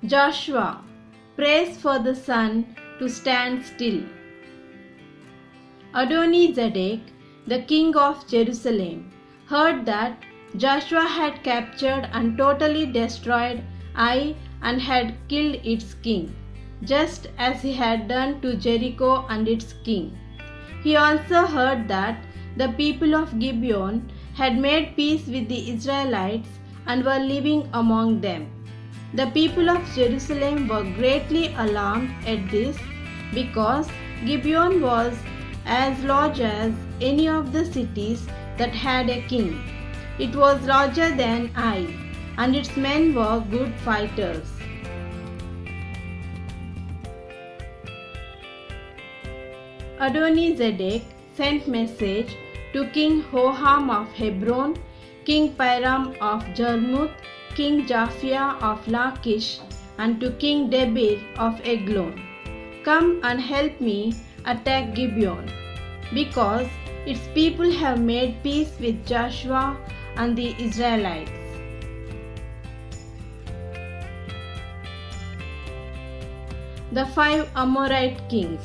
Joshua prays for the sun to stand still. ADONIZEDEK, the king of Jerusalem, heard that Joshua had captured and totally destroyed Ai and had killed its king, just as he had done to Jericho and its king. He also heard that the people of Gibeon had made peace with the Israelites and were living among them. The people of Jerusalem were greatly alarmed at this because Gibeon was as large as any of the cities that had a king. It was larger than Ai, and its men were good fighters. ADONIZEDEK sent message to King Hoham of Hebron, King Piram of Jarmuth, King Japhia of Lachish, and to King Debir of Eglon. Come and help me attack Gibeon, because its people have made peace with Joshua and the Israelites. The 5 Amorite kings,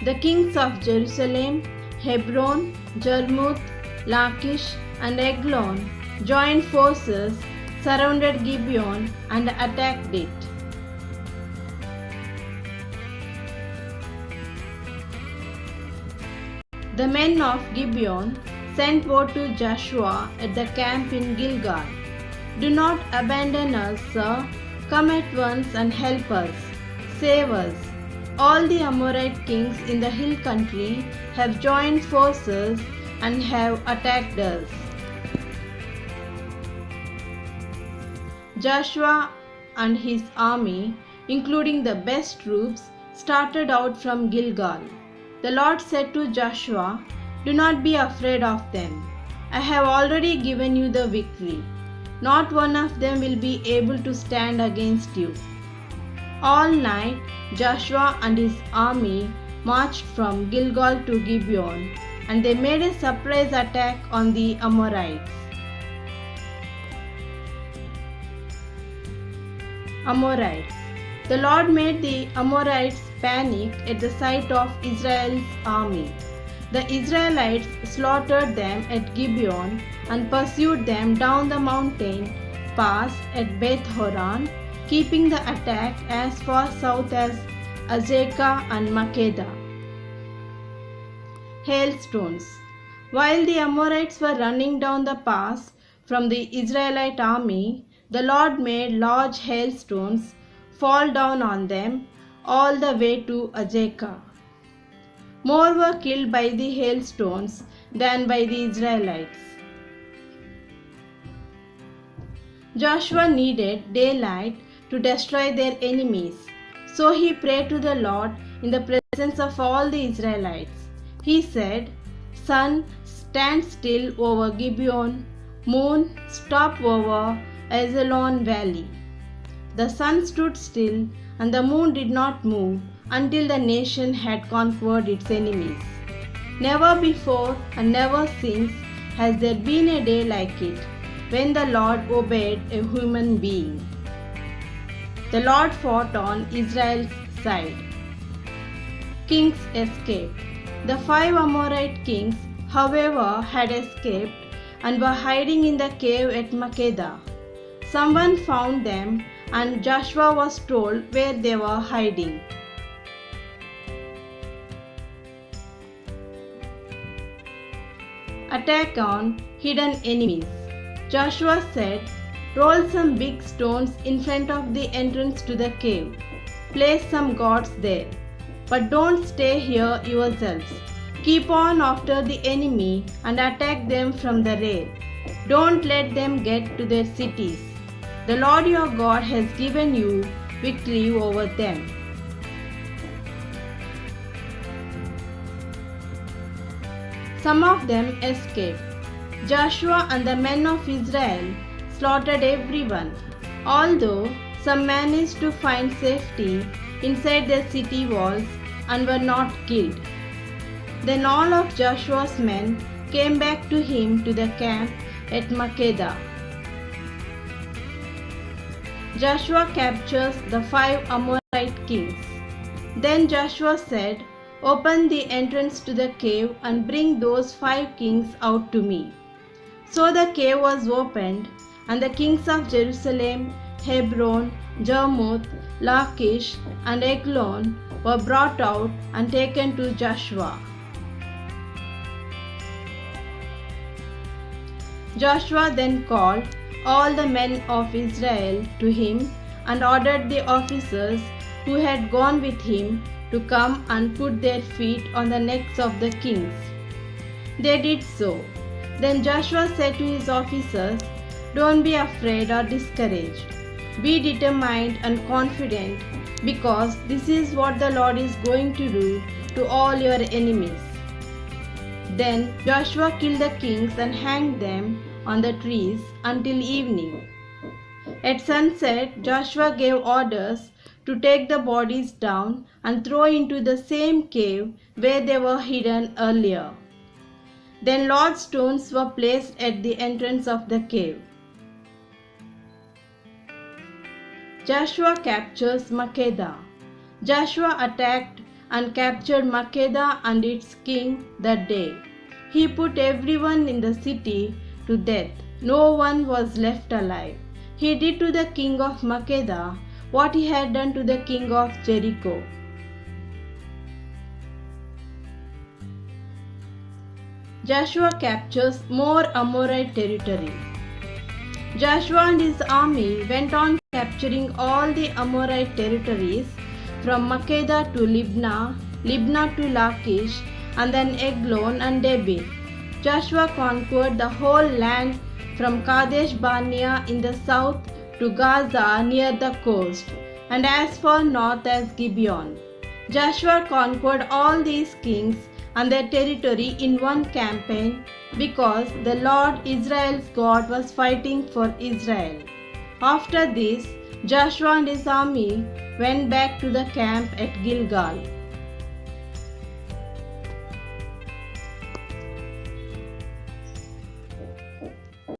the kings of Jerusalem, Hebron, Jarmuth, Lachish, and Eglon, joined forces, surrounded Gibeon, and attacked it. The men of Gibeon sent word to Joshua at the camp in Gilgal, "Do not abandon us, sir. Come at once and help us. Save us. All the Amorite kings in the hill country have joined forces and have attacked us." Joshua and his army, including the best troops, started out from Gilgal. The Lord said to Joshua, "Do not be afraid of them. I have already given you the victory. Not one of them will be able to stand against you." All night, Joshua and his army marched from Gilgal to Gibeon, and they made a surprise attack on the Amorites. Amorites. The Lord made the Amorites panic at the sight of Israel's army. The Israelites slaughtered them at Gibeon and pursued them down the mountain pass at Beth Horon, keeping the attack as far south as Azekah and Makkedah. Hailstones. While the Amorites were running down the pass from the Israelite army, the Lord made large hailstones fall down on them all the way to Azekah. More were killed by the hailstones than by the Israelites. Joshua needed daylight to destroy their enemies, so he prayed to the Lord in the presence of all the Israelites. He said, "Sun, stand still over Gibeon. Moon, stop over Ajalon Valley." The sun stood still, and the moon did not move until the nation had conquered its enemies. Never before and never since has there been a day like it, when the Lord obeyed a human being. The Lord fought on Israel's side. Kings escaped. The 5 Amorite kings, however, had escaped and were hiding in the cave at Makkedah. Someone found them, and Joshua was told where they were hiding. Attack on hidden enemies. Joshua said, "Roll some big stones in front of the entrance to the cave. Place some gods there. But don't stay here yourselves. Keep on after the enemy and attack them from the rear. Don't let them get to their cities. The Lord your God has given you victory over them." Some of them escaped. Joshua and the men of Israel slaughtered everyone, although some managed to find safety inside the city walls and were not killed. Then all of Joshua's men came back to him to the camp at Makkedah. Joshua captures the 5 Amorite kings. Then Joshua said, "Open the entrance to the cave and bring those 5 kings out to me." So the cave was opened, and the kings of Jerusalem, Hebron, Jarmuth, Lachish, and Eglon were brought out and taken to Joshua. Joshua then called all the men of Israel to him and ordered the officers who had gone with him to come and put their feet on the necks of the kings. They did so. Then Joshua said to his officers, "Don't be afraid or discouraged. Be determined and confident, because this is what the Lord is going to do to all your enemies." Then Joshua killed the kings and hanged them on the trees until evening. At sunset, Joshua gave orders to take the bodies down and throw into the same cave where they were hidden earlier. Then large stones were placed at the entrance of the cave. Joshua captures Makkedah. Joshua attacked and captured Makkedah and its king that day. He put everyone in the city to death. No one was left alive. He did to the king of Makkedah what he had done to the king of Jericho. Joshua captures more Amorite territory. Joshua and his army went on capturing all the Amorite territories from Makkedah to Libnah, Libnah to Lachish, and then Eglon and Debir. Joshua conquered the whole land from Kadesh Barnea in the south to Gaza near the coast, and as far north as Gibeon. Joshua conquered all these kings and their territory in one campaign, because the Lord Israel's God was fighting for Israel. After this, Joshua and his army went back to the camp at Gilgal.